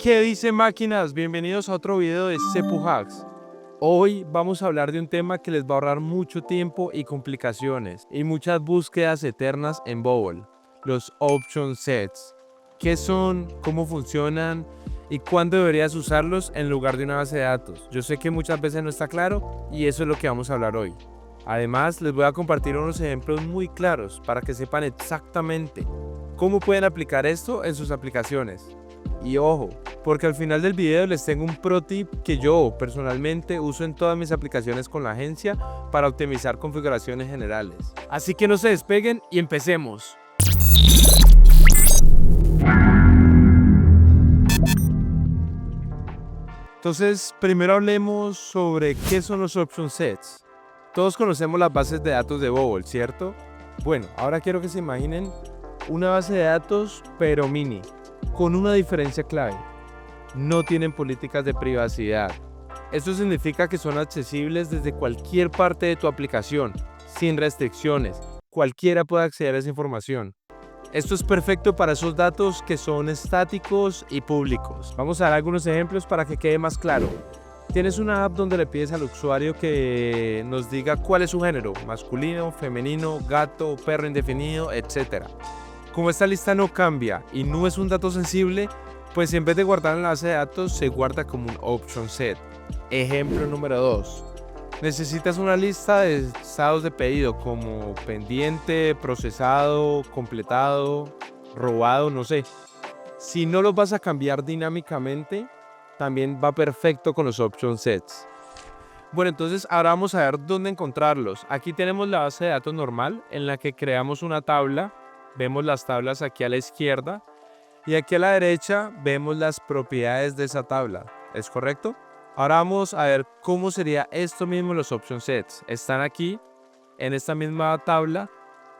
¿Qué dice máquinas? Bienvenidos a otro video de Sepu Hacks. Hoy vamos a hablar de un tema que les va a ahorrar mucho tiempo y complicaciones y muchas búsquedas eternas en Bobble, los Option Sets. ¿Qué son? ¿Cómo funcionan? ¿Y cuándo deberías usarlos en lugar de una base de datos? Yo sé que muchas veces no está claro y eso es lo que vamos a hablar hoy. Además, les voy a compartir unos ejemplos muy claros para que sepan exactamente cómo pueden aplicar esto en sus aplicaciones. Y ojo, porque al final del video les tengo un pro tip que yo personalmente uso en todas mis aplicaciones con la agencia para optimizar configuraciones generales. Así que no se despeguen y empecemos. Entonces, primero hablemos sobre qué son los Option Sets. Todos conocemos las bases de datos de Bobble, ¿cierto? Bueno, ahora quiero que se imaginen una base de datos pero mini, con una diferencia clave. No tienen políticas de privacidad. Esto significa que son accesibles desde cualquier parte de tu aplicación, sin restricciones. Cualquiera puede acceder a esa información. Esto es perfecto para esos datos que son estáticos y públicos. Vamos a dar algunos ejemplos para que quede más claro. Tienes una app donde le pides al usuario que nos diga cuál es su género, masculino, femenino, gato, perro indefinido, etc. Como esta lista no cambia y no es un dato sensible, pues en vez de guardar en la base de datos, se guarda como un option set. Ejemplo número 2. Necesitas una lista de estados de pedido como pendiente, procesado, completado, robado, no sé. Si no los vas a cambiar dinámicamente, también va perfecto con los option sets. Bueno, entonces ahora vamos a ver dónde encontrarlos. Aquí tenemos la base de datos normal en la que creamos una tabla. Vemos las tablas aquí a la izquierda. Y aquí a la derecha vemos las propiedades de esa tabla, ¿es correcto? Ahora vamos a ver cómo sería esto mismo los option sets. Están aquí en esta misma tabla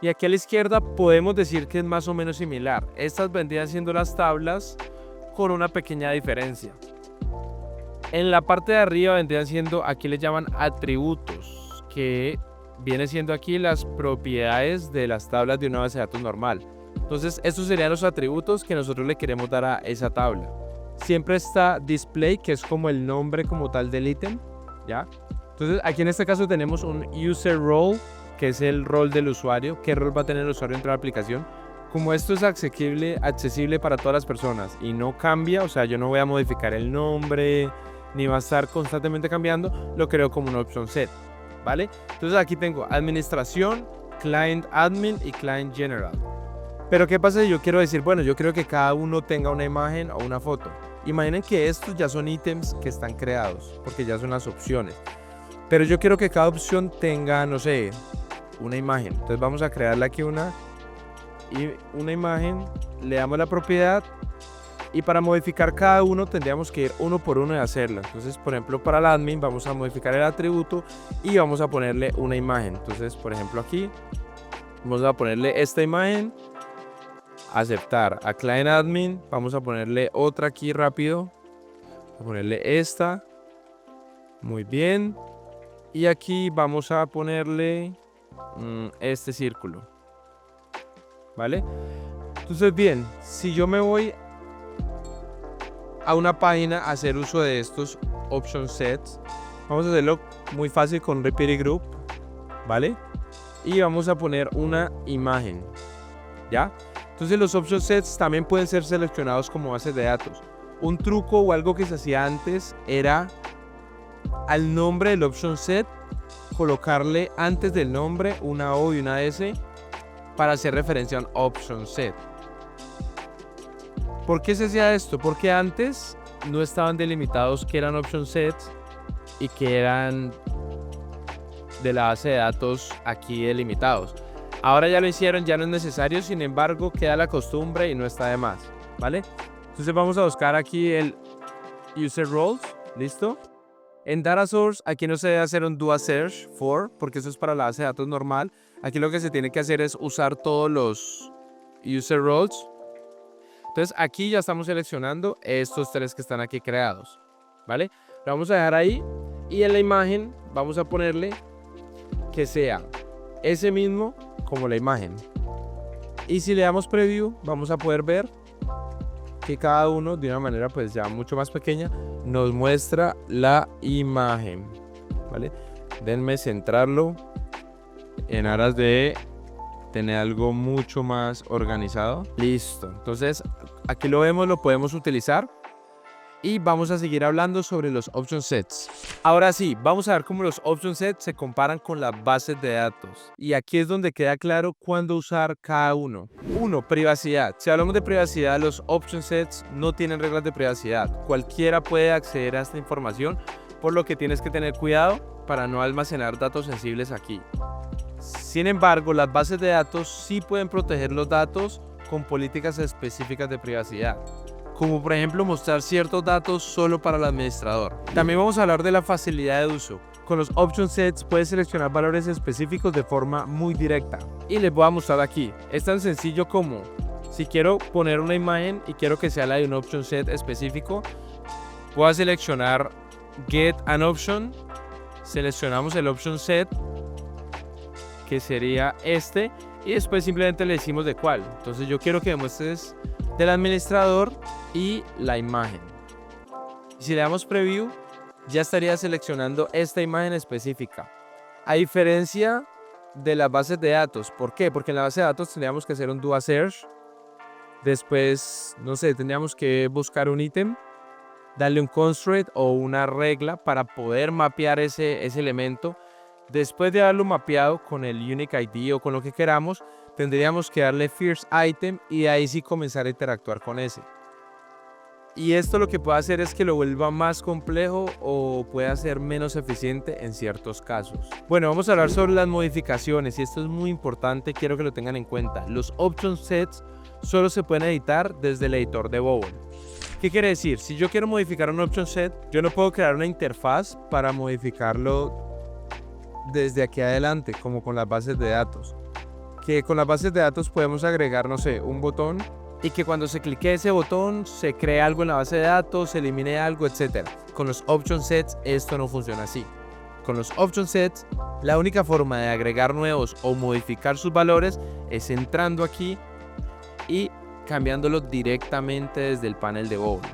y aquí a la izquierda podemos decir que es más o menos similar. Estas vendrían siendo las tablas con una pequeña diferencia. En la parte de arriba vendrían siendo, aquí le llaman atributos, que viene siendo aquí las propiedades de las tablas de una base de datos normal. Entonces, estos serían los atributos que nosotros le queremos dar a esa tabla. Siempre está display, que es como el nombre como tal del ítem, ¿ya? Entonces, aquí en este caso tenemos un user role, que es el rol del usuario. ¿Qué rol va a tener el usuario dentro de la aplicación? Como esto es accesible para todas las personas y no cambia, o sea, yo no voy a modificar el nombre, ni va a estar constantemente cambiando, lo creo como un option set, ¿vale? Entonces, aquí tengo administración, client admin y client general. Pero ¿qué pasa si yo quiero decir, bueno, yo quiero que cada uno tenga una imagen o una foto? Imaginen que estos ya son ítems que están creados, porque ya son las opciones. Pero yo quiero que cada opción tenga, no sé, una imagen. Entonces vamos a crearle aquí una imagen, le damos la propiedad y para modificar cada uno tendríamos que ir uno por uno y hacerlo. Entonces, por ejemplo, para el admin vamos a modificar el atributo y vamos a ponerle una imagen. Entonces, por ejemplo, aquí vamos a ponerle esta imagen. Aceptar a client admin, vamos a ponerle otra aquí rápido, a ponerle esta, muy bien, y aquí vamos a ponerle este círculo, ¿vale? Entonces bien, si yo me voy a una página a hacer uso de estos option sets, vamos a hacerlo muy fácil con repeat group, ¿vale? Y vamos a poner una imagen, ¿ya? Entonces los option sets también pueden ser seleccionados como bases de datos. Un truco o algo que se hacía antes era al nombre del option set colocarle antes del nombre una O y una S para hacer referencia a un option set. ¿Por qué se hacía esto? Porque antes no estaban delimitados que eran option sets y que eran de la base de datos aquí delimitados. Ahora ya lo hicieron, ya no es necesario, sin embargo queda la costumbre y no está de más, ¿vale? Entonces vamos a buscar aquí el user roles, ¿listo? En data source aquí no se debe hacer un do a search for, porque eso es para la base de datos normal. Aquí lo que se tiene que hacer es usar todos los user roles. Entonces aquí ya estamos seleccionando estos tres que están aquí creados, ¿vale? Lo vamos a dejar ahí y en la imagen vamos a ponerle que sea ese mismo como la imagen. Y si le damos preview, vamos a poder ver que cada uno de una manera pues ya mucho más pequeña nos muestra la imagen, ¿vale? Denme centrarlo en aras de tener algo mucho más organizado. Listo, entonces aquí lo vemos, lo podemos utilizar y vamos a seguir hablando sobre los option sets. Ahora sí, vamos a ver cómo los option sets se comparan con las bases de datos. Y aquí es donde queda claro cuándo usar cada uno. Uno, privacidad. Si hablamos de privacidad, los option sets no tienen reglas de privacidad. Cualquiera puede acceder a esta información, por lo que tienes que tener cuidado para no almacenar datos sensibles aquí. Sin embargo, las bases de datos sí pueden proteger los datos con políticas específicas de privacidad, como por ejemplo mostrar ciertos datos solo para el administrador. También vamos a hablar de la facilidad de uso. Con los option sets puedes seleccionar valores específicos de forma muy directa. Y les voy a mostrar aquí. Es tan sencillo como, si quiero poner una imagen y quiero que sea la de un option set específico, voy a seleccionar Get an Option. Seleccionamos el option set, que sería este, y después simplemente le decimos de cuál. Entonces yo quiero que me muestres del administrador y la imagen. Si le damos preview, ya estaría seleccionando esta imagen específica. A diferencia de las bases de datos. ¿Por qué? Porque en la base de datos tendríamos que hacer un do a search. Después, no sé, tendríamos que buscar un ítem, darle un constraint o una regla para poder mapear ese elemento. Después de haberlo mapeado con el Unique ID o con lo que queramos, tendríamos que darle First Item y de ahí sí comenzar a interactuar con ese. Y esto lo que puede hacer es que lo vuelva más complejo o pueda ser menos eficiente en ciertos casos. Bueno, vamos a hablar sobre las modificaciones y esto es muy importante, quiero que lo tengan en cuenta. Los option sets solo se pueden editar desde el editor de Bubble. ¿Qué quiere decir? Si yo quiero modificar un option set, yo no puedo crear una interfaz para modificarlo desde aquí adelante, como con las bases de datos. Que con las bases de datos podemos agregar, no sé, un botón y que cuando se clique ese botón se cree algo en la base de datos, se elimine algo, etc. Con los option sets esto no funciona así. Con los option sets, la única forma de agregar nuevos o modificar sus valores es entrando aquí y cambiándolo directamente desde el panel de Bubble.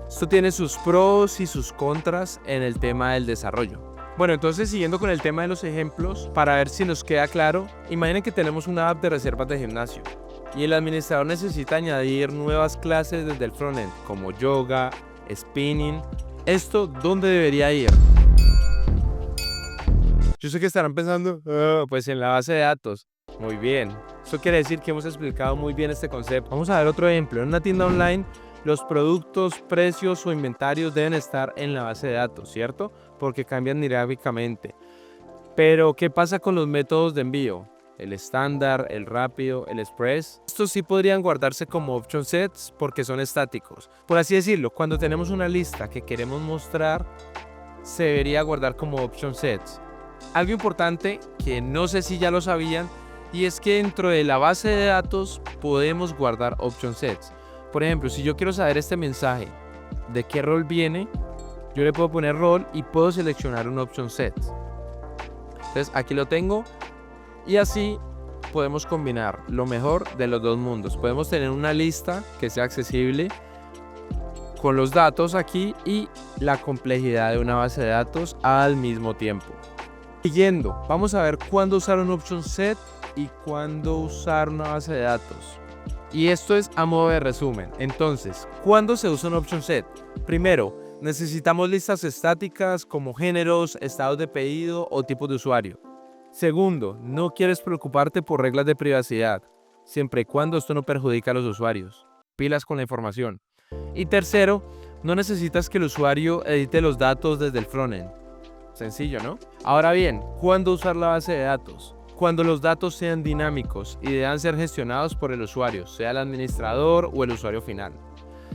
Esto tiene sus pros y sus contras en el tema del desarrollo. Bueno, entonces siguiendo con el tema de los ejemplos, para ver si nos queda claro, imaginen que tenemos una app de reservas de gimnasio y el administrador necesita añadir nuevas clases desde el frontend, como yoga, spinning. ¿Esto dónde debería ir? Yo sé que estarán pensando, pues en la base de datos. Muy bien, eso quiere decir que hemos explicado muy bien este concepto. Vamos a ver otro ejemplo. En una tienda online, los productos, precios o inventarios deben estar en la base de datos, ¿cierto? Porque cambian dinámicamente. Pero, ¿qué pasa con los métodos de envío? El estándar, el rápido, el express. Estos sí podrían guardarse como option sets porque son estáticos. Por así decirlo, cuando tenemos una lista que queremos mostrar, se debería guardar como option sets. Algo importante que no sé si ya lo sabían, y es que dentro de la base de datos podemos guardar option sets. Por ejemplo, si yo quiero saber este mensaje, de qué rol viene, yo le puedo poner rol y puedo seleccionar un option set. Entonces aquí lo tengo y así podemos combinar lo mejor de los dos mundos. Podemos tener una lista que sea accesible con los datos aquí y la complejidad de una base de datos al mismo tiempo. Siguiendo, vamos a ver cuándo usar un option set y cuándo usar una base de datos. Y esto es a modo de resumen. Entonces, ¿cuándo se usa un option set? Primero, necesitamos listas estáticas como géneros, estados de pedido o tipos de usuario. Segundo, no quieres preocuparte por reglas de privacidad, siempre y cuando esto no perjudique a los usuarios. Pilas con la información. Y tercero, no necesitas que el usuario edite los datos desde el frontend. Sencillo, ¿no? Ahora bien, ¿cuándo usar la base de datos? Cuando los datos sean dinámicos y deban ser gestionados por el usuario, sea el administrador o el usuario final.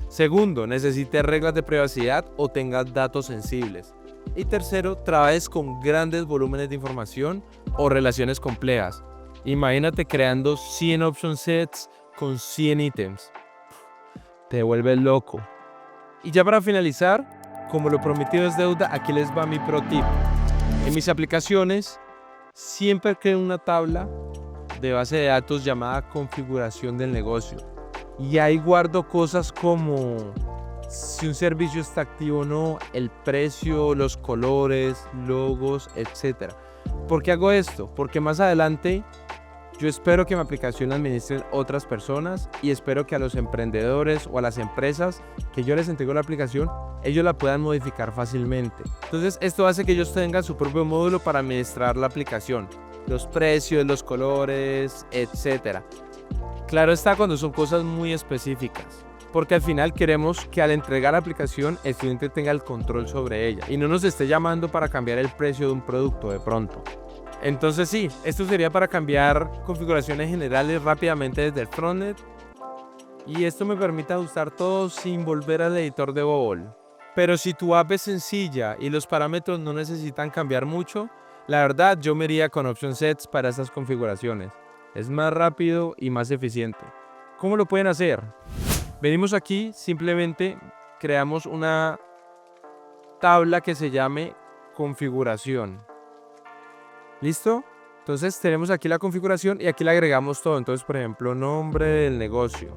Segundo, necesites reglas de privacidad o tengas datos sensibles. Y tercero, trabajes con grandes volúmenes de información o relaciones complejas. Imagínate creando 100 option sets con 100 ítems. Te vuelves loco. Y ya para finalizar, como lo prometido es deuda, aquí les va mi pro tip. En mis aplicaciones, siempre creo una tabla de base de datos llamada configuración del negocio. Y ahí guardo cosas como si un servicio está activo o no, el precio, los colores, logos, etc. ¿Por qué hago esto? Porque más adelante yo espero que mi aplicación la administren otras personas y espero que a los emprendedores o a las empresas que yo les entrego la aplicación, ellos la puedan modificar fácilmente. Entonces esto hace que ellos tengan su propio módulo para administrar la aplicación, los precios, los colores, etc. Claro está cuando son cosas muy específicas, porque al final queremos que al entregar la aplicación el cliente tenga el control sobre ella y no nos esté llamando para cambiar el precio de un producto de pronto. Entonces sí, esto sería para cambiar configuraciones generales rápidamente desde el frontend y esto me permite ajustar todo sin volver al editor de Bubble. Pero si tu app es sencilla y los parámetros no necesitan cambiar mucho, la verdad yo me iría con Option Sets para estas configuraciones. Es más rápido y más eficiente. ¿Cómo lo pueden hacer? Venimos aquí, simplemente creamos una tabla que se llame configuración. ¿Listo? Entonces tenemos aquí la configuración y aquí le agregamos todo. Entonces, por ejemplo, nombre del negocio.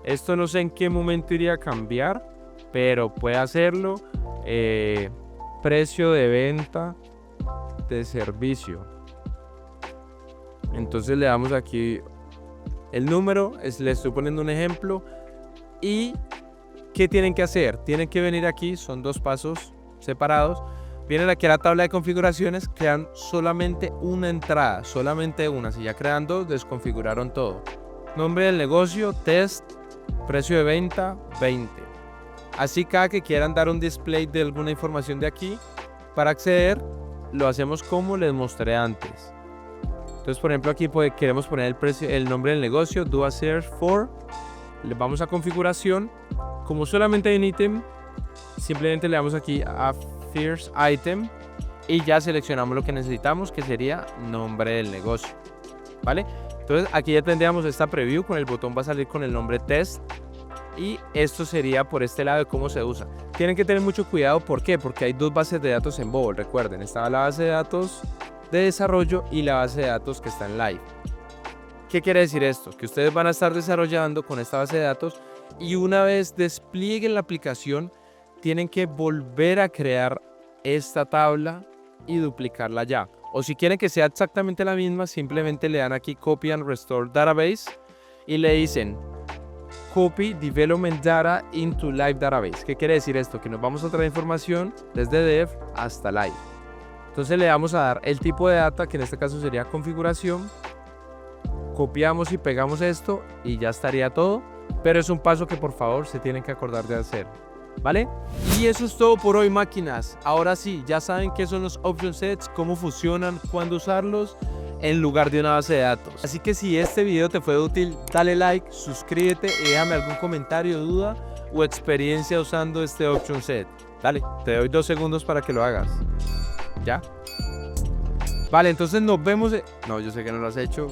Esto no sé en qué momento iría a cambiar, pero puede hacerlo. Precio de venta de servicio. Entonces le damos aquí el número, le estoy poniendo un ejemplo. ¿Y qué tienen que hacer? Tienen que venir aquí, son dos pasos separados. Vienen aquí a la tabla de configuraciones, crean solamente una entrada, solamente una. Si ya crean dos, desconfiguraron todo. Nombre del negocio, test, precio de venta, 20. Así cada que quieran dar un display de alguna información de aquí, para acceder, lo hacemos como les mostré antes. Entonces, por ejemplo, aquí queremos poner el precio, el nombre del negocio, do a search for. Le vamos a configuración. Como solamente hay un ítem, simplemente le damos aquí a First Item y ya seleccionamos lo que necesitamos, que sería nombre del negocio, ¿vale? Entonces aquí ya tendríamos esta preview, con el botón va a salir con el nombre test y esto sería por este lado de cómo se usa. Tienen que tener mucho cuidado, ¿por qué? Porque hay dos bases de datos en Bubble, recuerden, está la base de datos de desarrollo y la base de datos que está en live. ¿Qué quiere decir esto? Que ustedes van a estar desarrollando con esta base de datos y una vez desplieguen la aplicación, tienen que volver a crear esta tabla y duplicarla ya. O si quieren que sea exactamente la misma, simplemente le dan aquí Copy and Restore Database y le dicen Copy Development Data into Live Database. ¿Qué quiere decir esto? Que nos vamos a traer información desde Dev hasta Live. Entonces le vamos a dar el tipo de data, que en este caso sería configuración. Copiamos y pegamos esto y ya estaría todo. Pero es un paso que por favor se tienen que acordar de hacer, ¿vale? Y eso es todo por hoy, máquinas. Ahora sí, ya saben qué son los Option Sets, cómo funcionan, cuándo usarlos en lugar de una base de datos. Así que si este video te fue útil, dale like, suscríbete y déjame algún comentario, duda o experiencia usando este Option Set. Dale, te doy 2 segundos para que lo hagas. ¿Ya? Vale, entonces nos vemos. No, yo sé que no lo has hecho.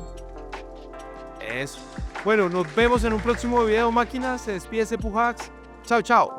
Eso. Bueno, nos vemos en un próximo video, máquinas. Se despide Sepu Hacks. Chao, chao.